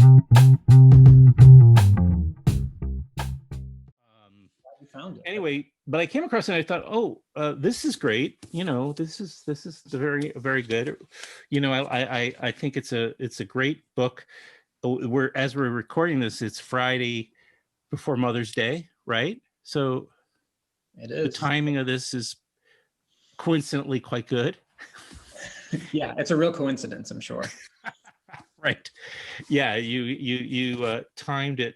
You found it. Anyway, but I came across it and I thought, oh, this is great. This is very, very good. I think it's a great book. As we're recording this, it's Friday before Mother's Day, right? So It the is. timing of this is coincidentally quite good. Yeah, it's a real coincidence, I'm sure. Right. Yeah, you timed it.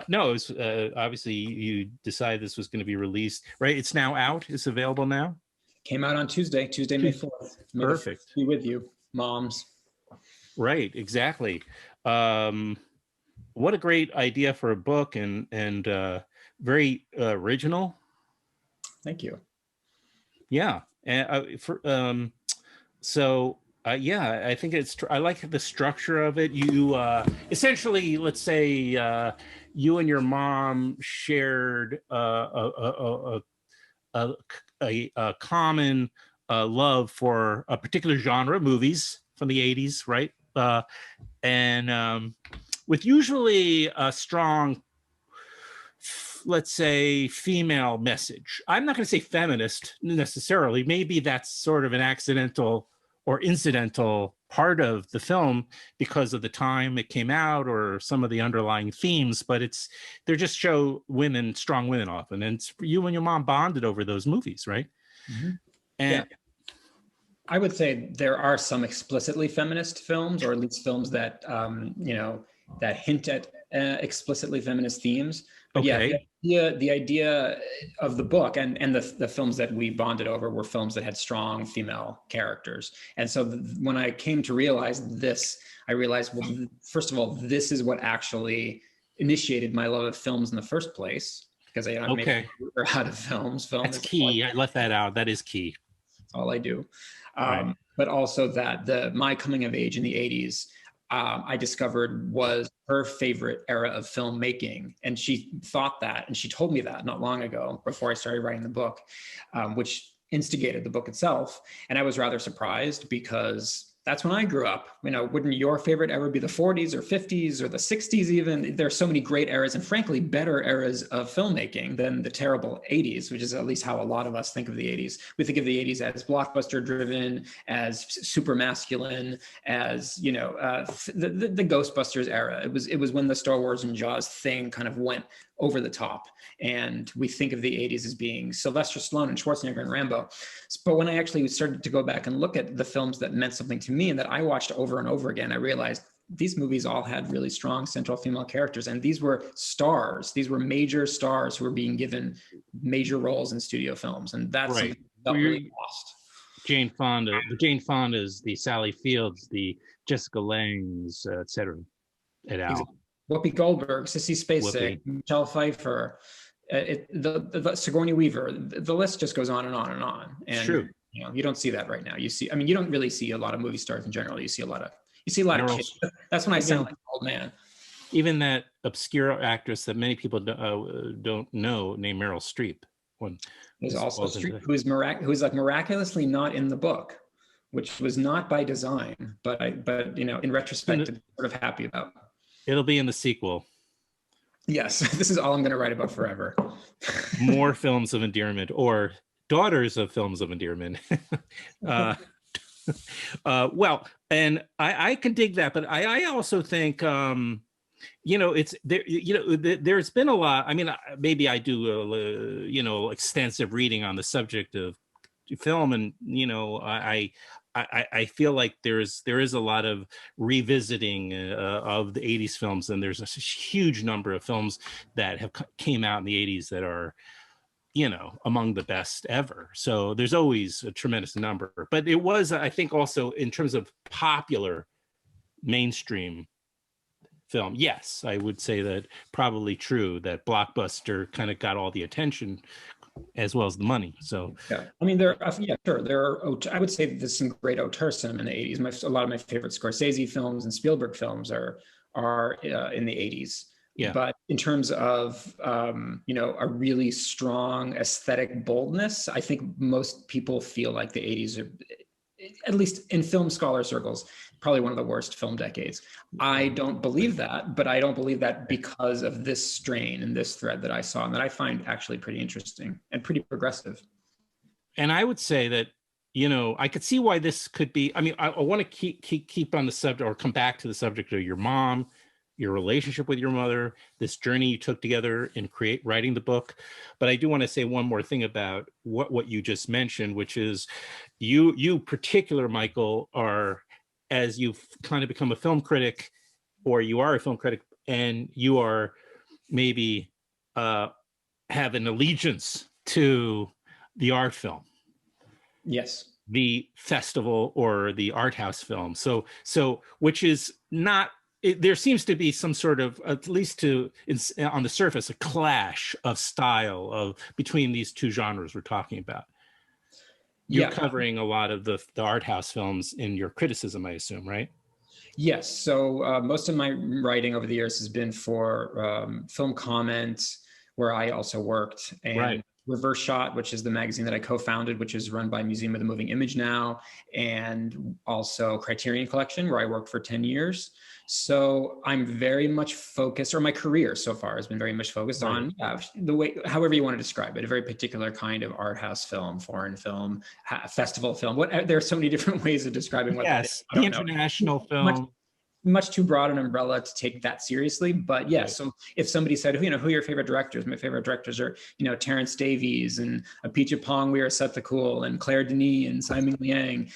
No, it was obviously you decided this was going to be released, right? It's now out. It's available now. Came out on Tuesday, May 4th. May Perfect. be with you, moms. Right, exactly. What a great idea for a book, and very original. Thank you. Yeah, and yeah, I think I like the structure of it. You essentially, let's say, you and your mom shared a common love for a particular genre, movies from the 80s, right? And with usually a strong, let's say, female message. I'm not going to say feminist necessarily. Maybe that's sort of an accidental or incidental part of the film because of the time it came out or some of the underlying themes, but they just show women, strong women often. And you and your mom bonded over those movies, right? Mm-hmm. And yeah. I would say there are some explicitly feminist films, or at least films that, that hint at explicitly feminist themes. But okay. yeah, the idea of the book and the films that we bonded over were films that had strong female characters. And so when I came to realize this, I realized, well, first of all, this is what actually initiated my love of films in the first place, because I made a career out of films. That's key. I left that out. That is key. That's all I do. Right. But also that my coming of age in the 80s, I discovered was her favorite era of filmmaking. And she thought that, and she told me that not long ago before I started writing the book, which instigated the book itself. And I was rather surprised because that's when I grew up. Wouldn't your favorite ever be the 40s or 50s or the 60s even? There's so many great eras and frankly better eras of filmmaking than the terrible 80s, which is at least how a lot of us think of the 80s. We think of the 80s as blockbuster driven, as super masculine, as, the Ghostbusters era. It was when the Star Wars and Jaws thing kind of went over the top. And we think of the 80s as being Sylvester Stallone and Schwarzenegger and Rambo. But when I actually started to go back and look at the films that meant something to me and that I watched over and over again, I realized these movies all had really strong central female characters. And these were stars. These were major stars who were being given major roles in studio films. And that's right. really lost. Jane Fonda, the Jane Fondas, the Sally Fields, the Jessica Langes, et cetera, et al. Exactly. Whoopi Goldberg, Sissy Spacek, Michelle Pfeiffer, the Sigourney Weaver. The list just goes on and on and on. And it's true. You don't see that right now. You don't really see a lot of movie stars in general. You see a lot of kids. That's when I sound like an old man. Even that obscure actress that many people don't know, named Meryl Streep. There's also Streep, who's like miraculously not in the book, which was not by design, but in retrospect, I'm sort of happy about. It'll be in the sequel. Yes, this is all I'm going to write about forever. More films of endearment, or daughters of films of endearment. Well, and I can dig that, but I also think it's there. There's been a lot. I mean, maybe I do extensive reading on the subject of film, and I feel like there is a lot of revisiting of the 80s films, and there's a huge number of films that have came out in the 80s that are among the best ever. So there's always a tremendous number, but it was, I think, also in terms of popular mainstream film, yes, I would say that probably true, that blockbuster kind of got all the attention as well as the money. So yeah, I mean, there are I would say there's some great auteur cinema in the 80s. A lot of my favorite Scorsese films and Spielberg films are in the 80s. Yeah. But in terms of a really strong aesthetic boldness, I think most people feel like the 80s at least in film scholar circles, probably one of the worst film decades. I don't believe that, but I don't believe that because of this strain and this thread that I saw, and that I find actually pretty interesting and pretty progressive. And I would say that, you know, I could see why this could be. I mean, I want to keep on the subject, or come back to the subject of your mom, your relationship with your mother, this journey you took together in writing the book. But I do want to say one more thing about what you just mentioned, which is you particular, Michael, are, as you've kind of become a film critic, or you are a film critic, and you are maybe have an allegiance to the art film. Yes. The festival or the art house film. So which is not, there seems to be some sort of, at least on the surface, a clash of style between these two genres we're talking about. You're covering a lot of the art house films in your criticism, I assume, right? Yes. So most of my writing over the years has been for Film Comment, where I also worked, and Reverse Shot, which is the magazine that I co-founded, which is run by Museum of the Moving Image now, and also Criterion Collection, where I worked for 10 years. So I'm very much focused, or my career so far has been very much focused on the way, however you want to describe it, a very particular kind of art house film, foreign film, festival film. There are so many different ways of describing what that is. The international film. Much too broad an umbrella to take that seriously. But yes, so if somebody said, you know, who are your favorite directors? My favorite directors are, you know, Terrence Davies and Apichat Pongweir Sethukool and Claire Denis and Simon Liang.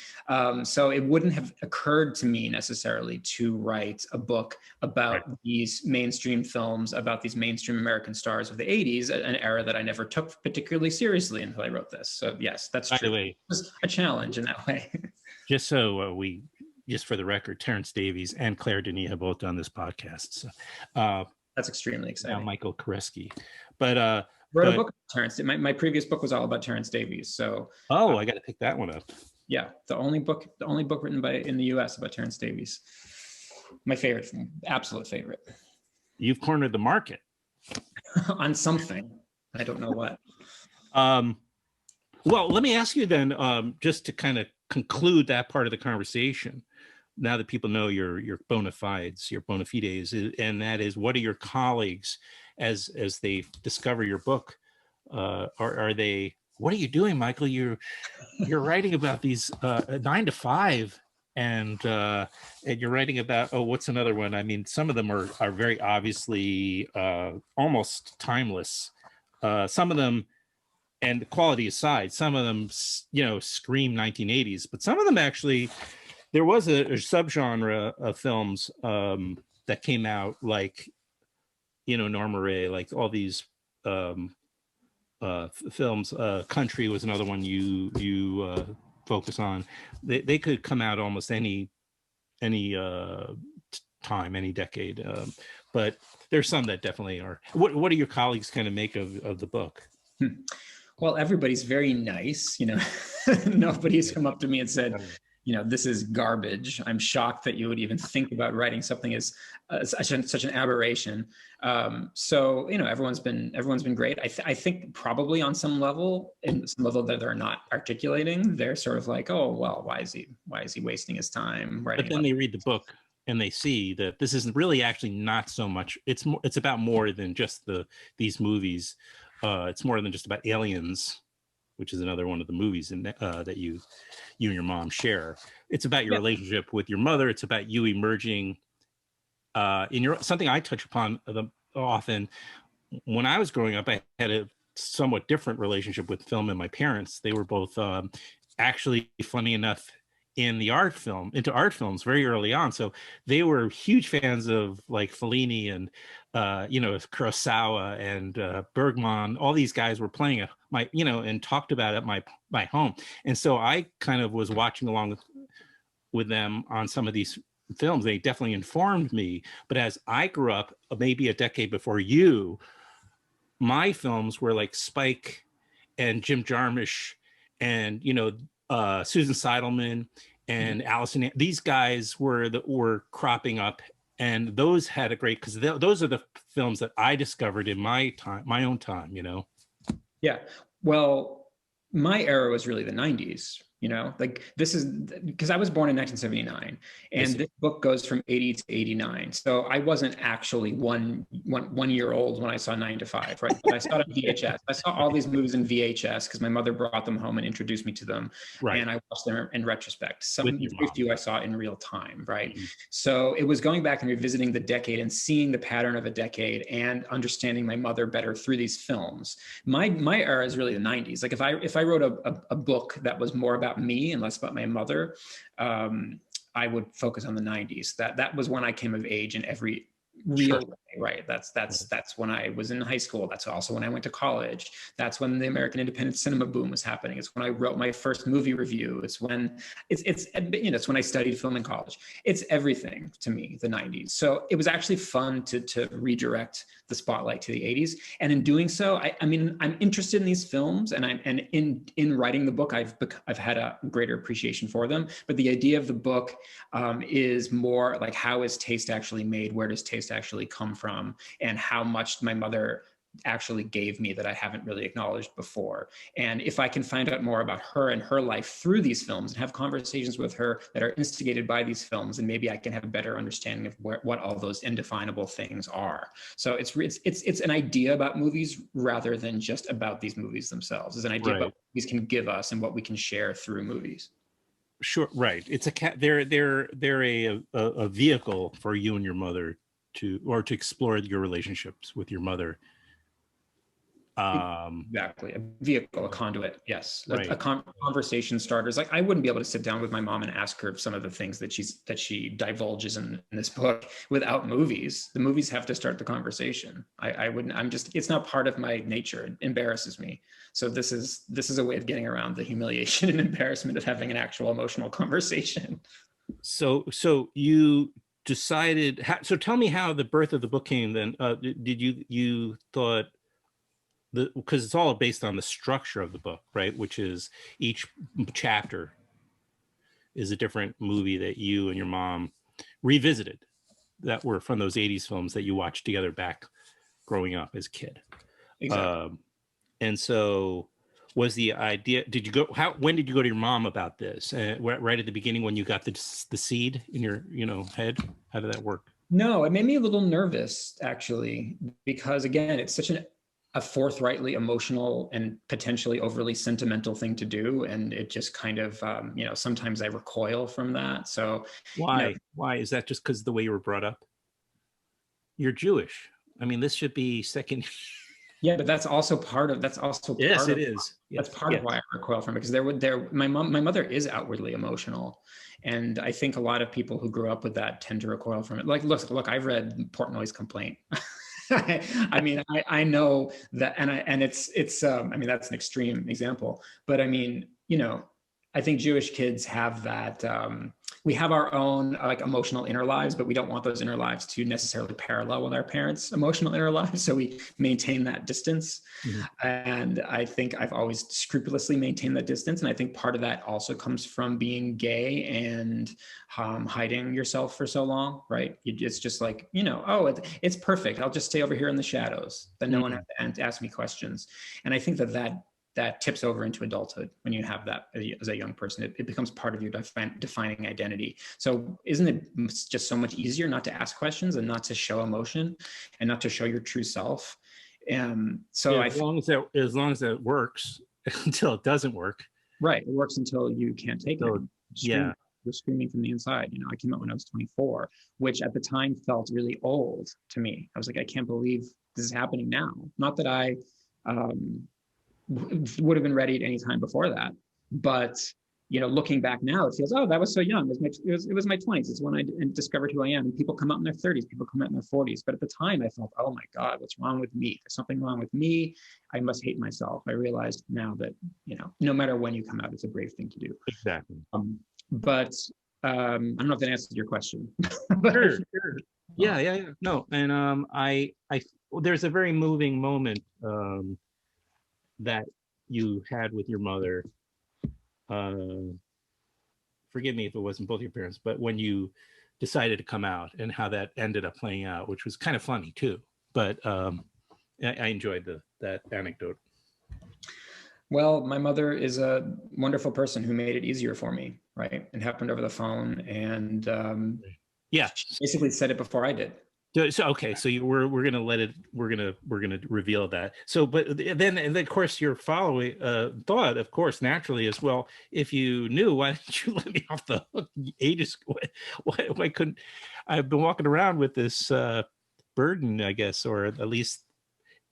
So it wouldn't have occurred to me necessarily to write a book about these mainstream films, about these mainstream American stars of the 80s, an era that I never took particularly seriously until I wrote this. So yes, that's true. By the way, it was a challenge in that way. Just so just for the record, Terrence Davies and Claire Denis have both done this podcast. So, that's extremely exciting. Now Michael Koresky, but wrote a book about Terrence. My previous book was all about Terrence Davies. So I got to pick that one up. Yeah, the only book written in the U.S. about Terrence Davies. My favorite, absolute favorite. You've cornered the market on something. I don't know what. Well, let me ask you then, just to kind of conclude that part of the conversation, now that people know your bona fides, your bona fides, and that is, what are your colleagues as they discover your book? Are they, what are you doing, Michael? You're writing about these 9 to 5, and you're writing about, what's another one? I mean, some of them are very obviously almost timeless. Some of them, and the quality aside, some of them, you know, scream 1980s, but some of them actually, there was a subgenre of films that came out, like, you know, Norma Ray, like all these films. Country was another one you focus on. They could come out almost any time, any decade, but there's some that definitely are. What do your colleagues kind of make of the book? Well, everybody's very nice, you know. Nobody's come up to me and said, you know, this is garbage. I'm shocked that you would even think about writing something as such an aberration. So, you know, everyone's been great. I think probably on some level, that they're not articulating, they're sort of like, oh, well, why is he wasting his time writing? But then they read the book and they see that this is really actually not so much. It's about more than just these movies. It's more than just about aliens, which is another one of the movies that you and your mom share. It's about your relationship with your mother. It's about you emerging in something I touch upon often. When I was growing up, I had a somewhat different relationship with film and my parents. They were both actually, funny enough, into art films very early on. So they were huge fans of like Fellini and you know, Kurosawa and Bergman. All these guys were playing and talked about it at my home. And so I kind of was watching along with them on some of these films. They definitely informed me. But as I grew up, maybe a decade before you, my films were like Spike and Jim Jarmusch and, you know, Susan Seidelman and Allison. These guys were cropping up, and those had a great, because those are the films that I discovered in my own time, you know. Yeah, well, my era was really the 90s, You know, like this is because I was born in 1979, and this book goes from 80 to 89. So I wasn't actually one year old when I saw 9 to 5, right? But I saw it on VHS. I saw all these movies in VHS because my mother brought them home and introduced me to them, and I watched them in retrospect. Some few I saw in real time, right? So it was going back and revisiting the decade and seeing the pattern of a decade and understanding my mother better through these films. My era is really the 90s. Like if I wrote a book that was more about me and less about my mother, I would focus on the 90s. That was when I came of age in every real way, right? That's when I was in high school. That's also when I went to college. That's when the American independent cinema boom was happening. It's when I wrote my first movie review. It's when it's when I studied film in college. It's everything to me, the 90s. So it was actually fun to redirect the spotlight to the 80s. And in doing so, I mean, I'm interested in these films, and in writing the book, I've had a greater appreciation for them. But the idea of the book is more like, how is taste actually made? Where does taste actually come from? And how much my mother actually gave me that I haven't really acknowledged before. And if I can find out more about her and her life through these films and have conversations with her that are instigated by these films, and maybe I can have a better understanding of what all those indefinable things are. So it's an idea about movies rather than just about these movies themselves. It's an idea about what movies can give us and what we can share through movies. Sure, right. It's they're a vehicle for you and your mother to explore your relationships with your mother. Exactly, a vehicle, a conduit. Yes, right. a conversation starters. Like I wouldn't be able to sit down with my mom and ask her some of the things that she divulges in this book without movies. The movies have to start the conversation. I wouldn't. It's not part of my nature. It embarrasses me. So this is a way of getting around the humiliation and embarrassment of having an actual emotional conversation. So you decided. So tell me how the birth of the book came. Then did you thought? Because it's all based on the structure of the book, right? Which is each chapter is a different movie that you and your mom revisited that were from those 80s films that you watched together back growing up as a kid. Exactly. And so was the idea, when did you go to your mom about this? Right at the beginning when you got the seed in your head? How did that work? No, it made me a little nervous, actually, because again, it's such a forthrightly emotional and potentially overly sentimental thing to do, and it just kind of sometimes I recoil from that. So why is that? Just because of the way you were brought up? You're Jewish. I mean, this should be second. Yeah, but that's also part of Yes, it is. That's part of why I recoil from it, because my mother is outwardly emotional, and I think a lot of people who grew up with that tend to recoil from it. Like, look, I've read Portnoy's Complaint. I mean, I know that, and it's I mean, that's an extreme example, but I mean, I think Jewish kids have that. We have our own like emotional inner lives, but we don't want those inner lives to necessarily parallel with our parents' emotional inner lives. So we maintain that distance. Mm-hmm. And I think I've always scrupulously maintained that distance. And I think part of that also comes from being gay and hiding yourself for so long, right? It's just like, it's perfect. I'll just stay over here in the shadows. Then no one has to ask me questions. And I think that tips over into adulthood when you have that as a young person. It becomes part of your defining identity. So isn't it just so much easier not to ask questions and not to show emotion and not to show your true self? So as long as that works, until it doesn't work. Right. It works until you can't take it. Yeah. You're screaming from the inside. I came out when I was 24, which at the time felt really old to me. I was like, I can't believe this is happening now. Not that I would have been ready at any time before that, but looking back now, it feels, that was so young. It was my 20s. It's when I discovered who I am. And people come out in their 30s, people come out in their 40s. But at the time, I felt, oh my God, what's wrong with me? There's something wrong with me. I must hate myself. I realized now that no matter when you come out, it's a brave thing to do. Exactly. But I don't know if that answers your question. Sure. Yeah. No, and I there's a very moving moment that you had with your mother. Forgive me if it wasn't both your parents, but when you decided to come out and how that ended up playing out, which was kind of funny too. But I enjoyed that anecdote. Well, my mother is a wonderful person who made it easier for me, right? It happened over the phone, and Yeah. she basically said it before I did. So okay, so we're gonna let it. We're gonna reveal that. So, but then and then of course your following thought, of course, naturally as well. If you knew, why didn't you let me off the hook ages? Why couldn't I've been walking around with this burden, I guess, or at least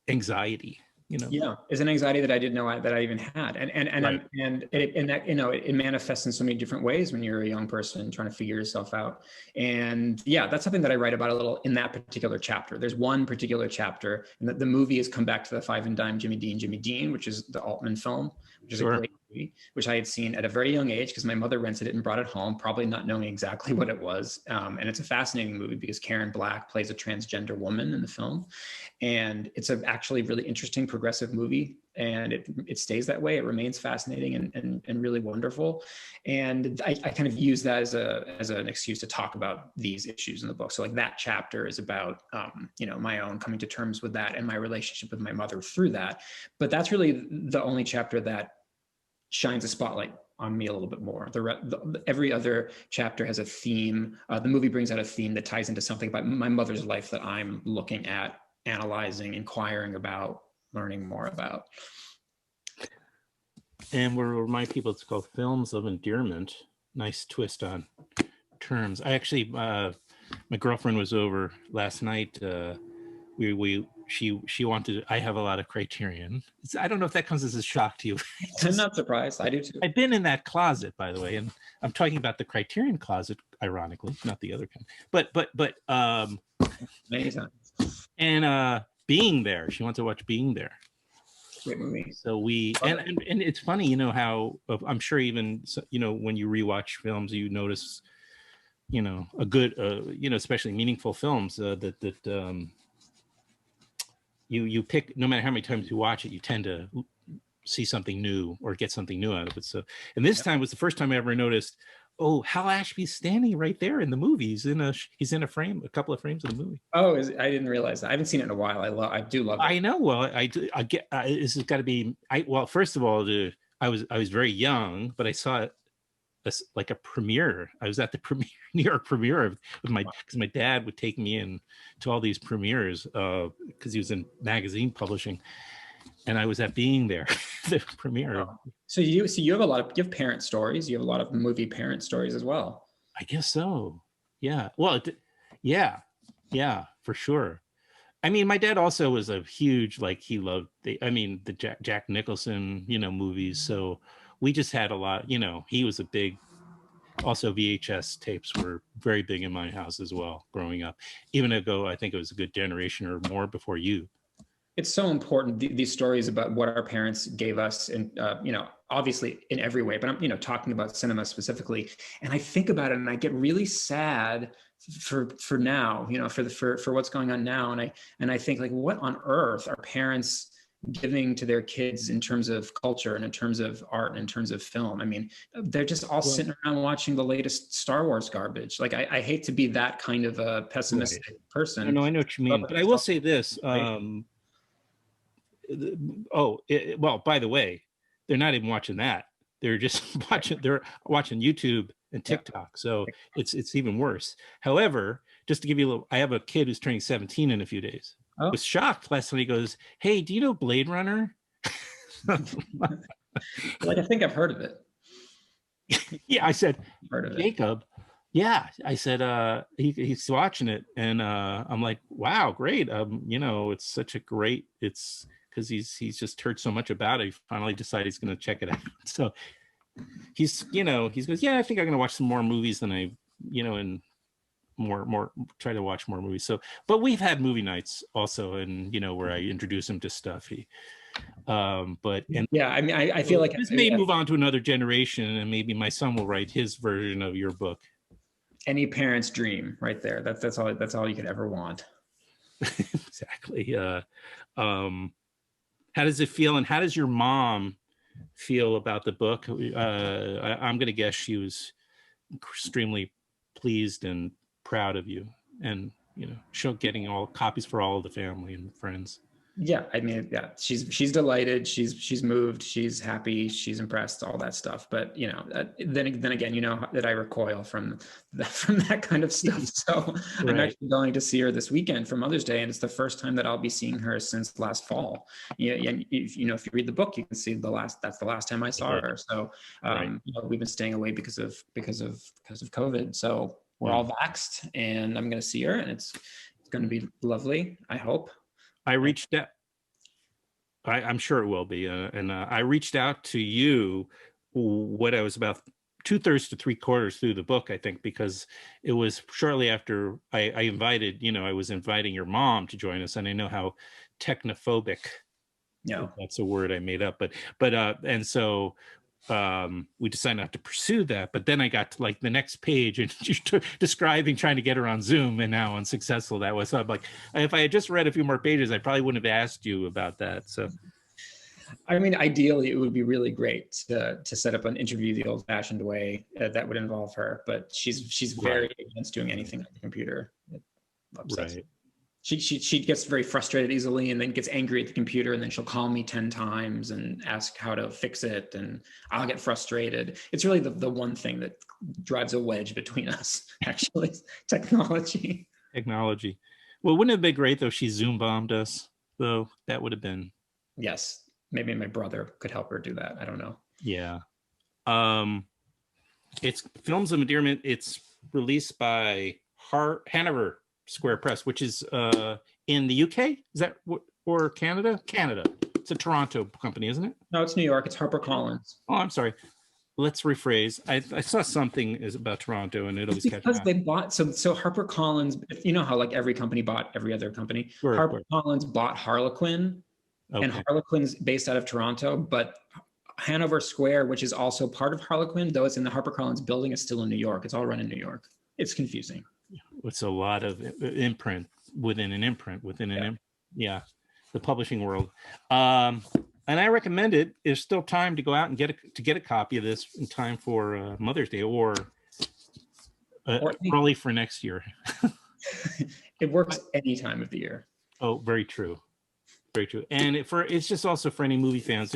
anxiety, you know? Yeah, it's an anxiety that I didn't know that I even had, Right. and that, you know, it manifests in so many different ways when you're a young person trying to figure yourself out. And yeah, that's something that I write about a little in that particular chapter. There's one particular chapter, and the movie has come back to the Five and Dime Jimmy Dean, which is the Altman film, which is a Sure. great movie, which I had seen at a very young age because my mother rented it and brought it home, probably not knowing exactly what it was. And it's a fascinating movie because Karen Black plays a transgender woman in the film, and it's a actually really interesting progressive movie, and it stays that way. It remains fascinating and really wonderful, and I kind of use that as an excuse to talk about these issues in the book. So like that chapter is about you know, my own coming to terms with that and my relationship with my mother through that. But that's really the only chapter that shines a spotlight on me a little bit more. Every other chapter has a theme. The movie brings out a theme that ties into something about my mother's life that I'm looking at, analyzing, inquiring about, learning more about. And we'll remind people it's called Films of Endearment. Nice twist on terms. I actually, my girlfriend was over last night. She wanted. I have a lot of Criterion. I don't know if that comes as a shock to you. I'm not surprised. I do too. I've been in that closet, by the way, and I'm talking about the Criterion closet, ironically, not the other kind. But Many times. and Being There. She wants to watch Being There. Great movie. So we and it's funny, you know, how I'm sure even, you know, when you rewatch films, you notice, you know, a good, you know, especially meaningful films that you pick, no matter how many times you watch it, you tend to see something new or get something new out of it. So, and this time was the first time I ever noticed, oh, Hal Ashby's standing right there in the movie. He's in a frame, a couple of frames of the movie. Oh, I didn't realize that. I haven't seen it in a while. I do love it. I know. Well, I get this has got to be. Well, first of all, I was very young, but I saw it as like a premiere. I was at the premiere, New York premiere with because my dad would take me in to all these premieres because he was in magazine publishing, and I was at Being There, the premiere. Oh. So you have you have parent stories. You have a lot of movie parent stories as well. I guess so. Yeah. Well, yeah, for sure. I mean, my dad also was a huge, like, he loved the Jack Nicholson, you know, movies. So we just had a lot, you know, he was a big, also VHS tapes were very big in my house as well, growing up, even ago, I think it was a good generation or more before you. It's so important, these stories about what our parents gave us, and you know, obviously in every way, but I'm, you know, talking about cinema specifically, and I think about it and I get really sad for now, you know, for what's going on now, and I think, like, what on earth are parents giving to their kids in terms of culture and in terms of art and in terms of film? I mean, they're just all sitting around watching the latest Star Wars garbage. Like, I hate to be that kind of a pessimistic person. No, I know what you mean, but I will say this. Well, by the way, they're not even watching that. They're just they're watching YouTube and TikTok. So it's even worse. However, just to give you a little, I have a kid who's turning 17 in a few days. I was shocked last time. He goes, "Hey, do you know Blade Runner?" Like, I think I've heard of it. Yeah, I said, Jacob. Yeah, I said, he's watching it, and I'm like, wow, great. You know, it's such a great, it's because he's just heard so much about it. He finally decided he's going to check it out. So he's, you know, he goes, yeah, I think I'm going to watch some more movies than I, you know, and more try to watch more movies. So, but we've had movie nights also, and you know, where I introduce him to stuff. Yeah, I mean, I feel like this may move on to another generation, and maybe my son will write his version of your book. Any parent's dream, right there. That's all you could ever want. Exactly. How does it feel, and how does your mom feel about the book? I'm going to guess she was extremely pleased and proud of you, and you know, getting all copies for all of the family and friends. Yeah, I mean, yeah, she's delighted, she's moved, she's happy, she's impressed, all that stuff. But then again, that I recoil from that kind of stuff. So I'm Right. actually going to see her this weekend for Mother's Day, and it's the first time that I'll be seeing her since last fall. Yeah, and if you read the book, you can see that's the last time I saw her. So Right. we've been staying away because of COVID. So we're all vaxxed, and I'm going to see her, and it's going to be lovely, I hope. I reached out. I'm sure it will be. And I reached out to you what I was about 2/3 to 3/4 through the book, I think, because it was shortly after I invited, I was inviting your mom to join us. And I know how technophobic, that's a word I made up, and so we decided not to pursue that. But then I got to like the next page and describing trying to get her on Zoom, and how unsuccessful that was. So I'm like, if I had just read a few more pages, I probably wouldn't have asked you about that. So I mean, ideally, it would be really great to set up an interview the old-fashioned way that would involve her. But she's very against doing anything on the computer. It upsets her. She gets very frustrated easily, and then gets angry at the computer, and then she'll call me 10 times and ask how to fix it, and I'll get frustrated. It's really the one thing that drives a wedge between us, actually. Technology. Well, wouldn't it have been great though if she Zoom bombed us, though? That would have been. Yes, maybe my brother could help her do that. I don't know. Yeah. It's Films of Endearment. It's released by Hanover Square Press, which is in the UK. Is that or Canada? Canada. It's a Toronto company, isn't it? No, it's New York. It's HarperCollins. Oh, I'm sorry. Let's rephrase. I saw something is about Toronto, and it always catches because they bought so HarperCollins. You know how like every company bought every other company. HarperCollins bought Harlequin, and Harlequin's based out of Toronto, but Hanover Square, which is also part of Harlequin, though it's in the HarperCollins building, is still in New York. It's all run in New York. It's confusing. It's a lot of imprint within an imprint within an the publishing world. And I recommend it. There's still time to go out and get a copy of this in time for Mother's Day or early for next year. It works any time of the year. Oh, very true. Very true. And it's just also for any movie fans.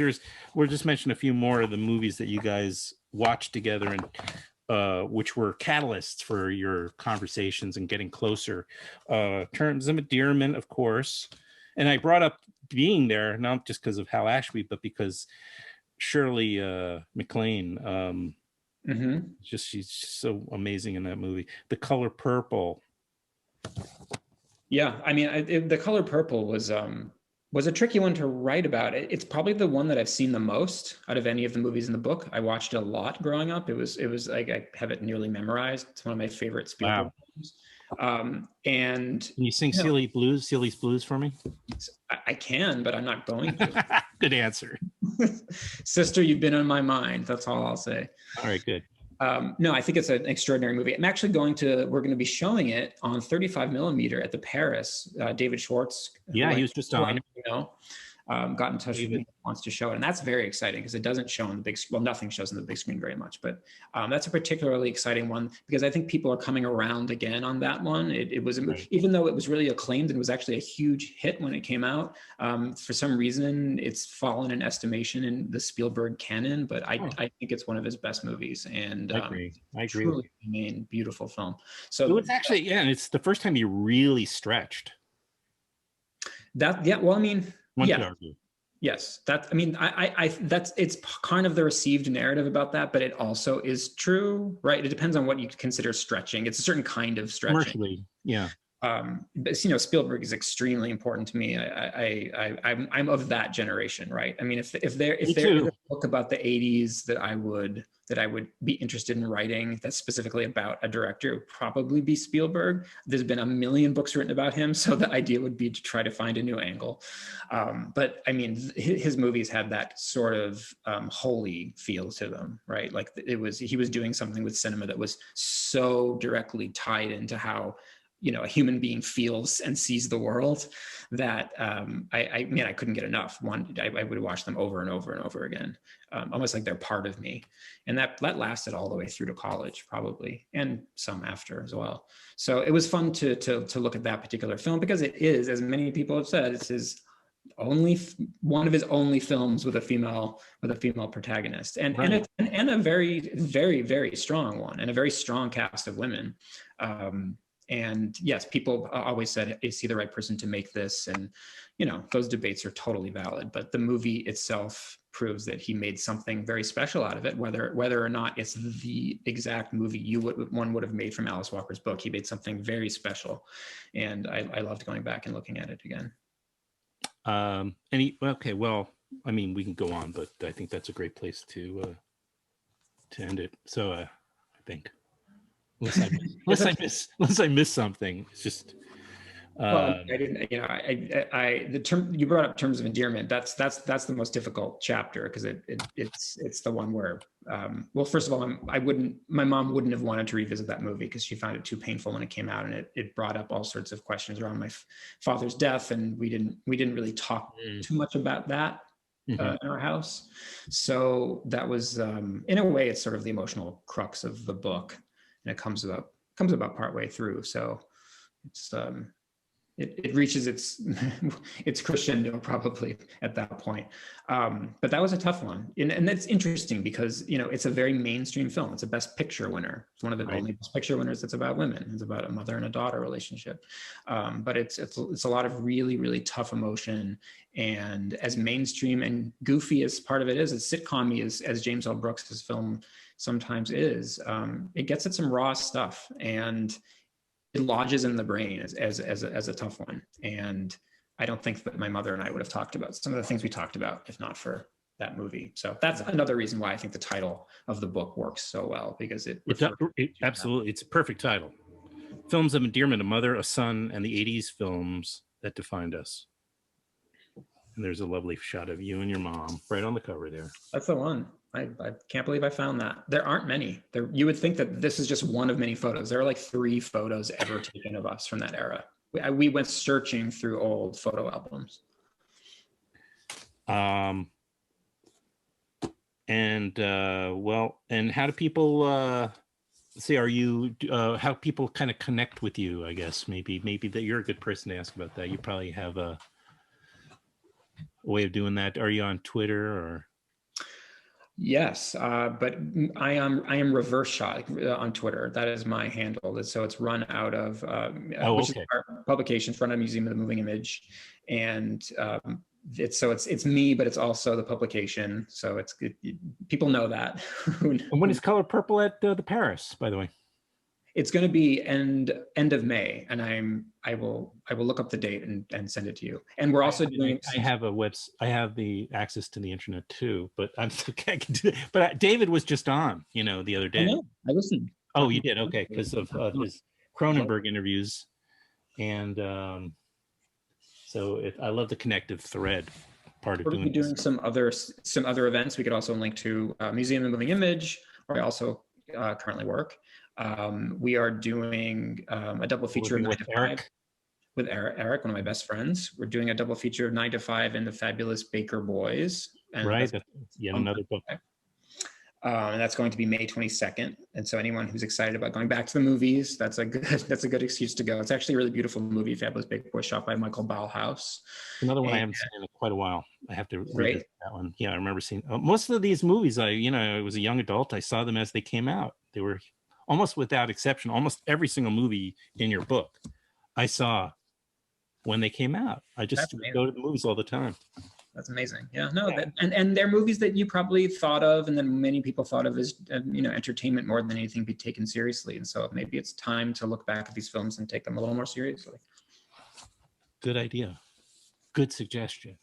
We'll just mention a few more of the movies that you guys watched together, and which were catalysts for your conversations and getting closer. Terms of Endearment, of course. And I brought up being there, not just because of Hal Ashby, but because Shirley MacLaine, she's so amazing in that movie. The Color Purple. Yeah, I mean, The Color Purple was a tricky one to write about. It's probably the one that I've seen the most out of any of the movies in the book. I watched it a lot growing up. It was like I have it nearly memorized. It's one of my favorite Spielberg films. And can you sing Silly's Blues for me? I can, but I'm not going to. Good answer. Sister, you've been on my mind. That's all I'll say. All right, good. No, I think it's an extraordinary movie. We're going to be showing it on 35 millimeter at the Paris. David Schwartz. Yeah, he was just on. Got in touch with me, wants to show it, and that's very exciting because it doesn't show on the big. Well, nothing shows on the big screen very much, but that's a particularly exciting one because I think people are coming around again on that one. It was even though it was really acclaimed and was actually a huge hit when it came out. For some reason, it's fallen in estimation in the Spielberg canon, but I think it's one of his best movies. And I agree. Truly, beautiful film. So it was actually and it's the first time he really stretched. Well, I mean. One could argue. Yes, it's kind of the received narrative about that, but it also is true, right? It depends on what you consider stretching. It's a certain kind of stretching. Commercially, yeah. But Spielberg is extremely important to me. I'm of that generation, right? I mean, if there is a book about the 80s that I would be interested in writing that's specifically about a director, it would probably be Spielberg. There's been a million books written about him, so the idea would be to try to find a new angle. But I mean, his movies had that sort of holy feel to them, right? Like he was doing something with cinema that was so directly tied into how a human being feels and sees the world that I couldn't get enough. I would watch them over and over and over again, almost like they're part of me. And that lasted all the way through to college, probably, and some after as well. So it was fun to look at that particular film because it is, as many people have said, it's his one of his only films with a female protagonist, and Right. and a very, very, very strong one, and a very strong cast of women. And yes, people always said, is he the right person to make this? And those debates are totally valid, but the movie itself proves that he made something very special out of it, whether or not it's the exact movie one would have made from Alice Walker's book. He made something very special, and I loved going back and looking at it again. Okay, well, I mean, we can go on, but I think that's a great place to end it. So I think, unless I miss something, it's just. Well, I didn't. The term you brought up, terms of endearment. That's the most difficult chapter, because it's the one where, well, first of all, my mom wouldn't have wanted to revisit that movie because she found it too painful when it came out, and it brought up all sorts of questions around my father's death, and we didn't really talk too much about that in our house. So that was, in a way, it's sort of the emotional crux of the book, and it comes about partway through. So it's. It reaches its crescendo probably at that point. But that was a tough one. And that's interesting because, it's a very mainstream film. It's a Best Picture winner. It's one of the only Best Picture winners that's about women. It's about a mother and a daughter relationship. But it's a lot of really, really tough emotion. And as mainstream and goofy as part of it is, as sitcom-y as James L. Brooks' film sometimes is, it gets at some raw stuff. And it lodges in the brain as a tough one. And I don't think that my mother and I would have talked about some of the things we talked about if not for that movie. So that's another reason why I think the title of the book works so well, because absolutely, it's a perfect title. Films of Endearment, a mother, a son, and the 80s films that defined us. And there's a lovely shot of you and your mom right on the cover there. That's the one. I can't believe I found that. There aren't many. You would think that this is just one of many photos. There are like 3 photos ever taken of us from that era. We went searching through old photo albums. And how do people say, how people kind of connect with you? I guess maybe that you're a good person to ask about that. You probably have a way of doing that. Are you on Twitter or? Yes, but I am reverse shot on Twitter. That is my handle. So it's run out of which is our publications, run out of Museum of the Moving Image, and it's me, but it's also the publication. So it's good. People know that. And when is Color Purple at the Paris, by the way? It's going to be end of May, and I will look up the date and send it to you. And we're also doing. I have the access to the internet too, but I can do it. But David was just on, the other day. I listened. Oh, you did? Okay, because of his Cronenberg interviews, and so I love the connective thread part of doing. We're doing some other events. We could also link to Museum of the Moving Image, where I also currently work. We are doing a double feature of 9 to 5 with Eric, one of my best friends. We're doing a double feature of 9 to 5 and the Fabulous Baker Boys. And right, yet another book. And that's going to be May 22nd. And so anyone who's excited about going back to the movies, that's a good excuse to go. It's actually a really beautiful movie, Fabulous Baker Boys, shot by Michael Ballhaus. Another one I haven't seen in quite a while. I have to read that one. Yeah, I remember seeing most of these movies. I was a young adult. I saw them as they came out. They were almost without exception, almost every single movie in your book I saw when they came out. I just go to the movies all the time. That's amazing. Yeah, no, and they're movies that you probably thought of, and then many people thought of as entertainment more than anything be taken seriously. And so maybe it's time to look back at these films and take them a little more seriously. Good idea. Good suggestion.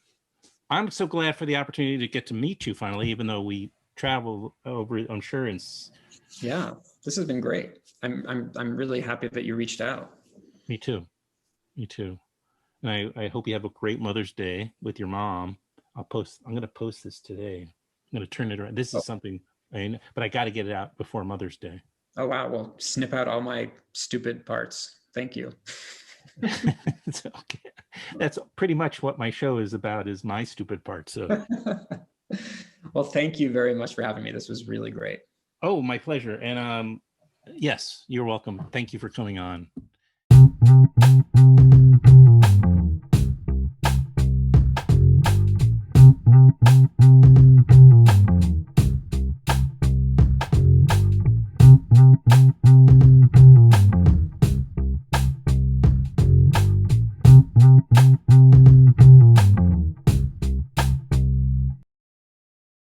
I'm so glad for the opportunity to get to meet you finally, even though we travel over insurance. Yeah, this has been great. I'm really happy that you reached out. Me too. And I hope you have a great Mother's Day with your mom. I'm going to post this today. I'm going to turn it around. This is something, but I got to get it out before Mother's Day. Oh, wow. Well, snip out all my stupid parts. Thank you. It's okay. That's pretty much what my show is about, is my stupid parts. So. Well, thank you very much for having me. This was really great. Oh, my pleasure. And yes, you're welcome. Thank you for coming on.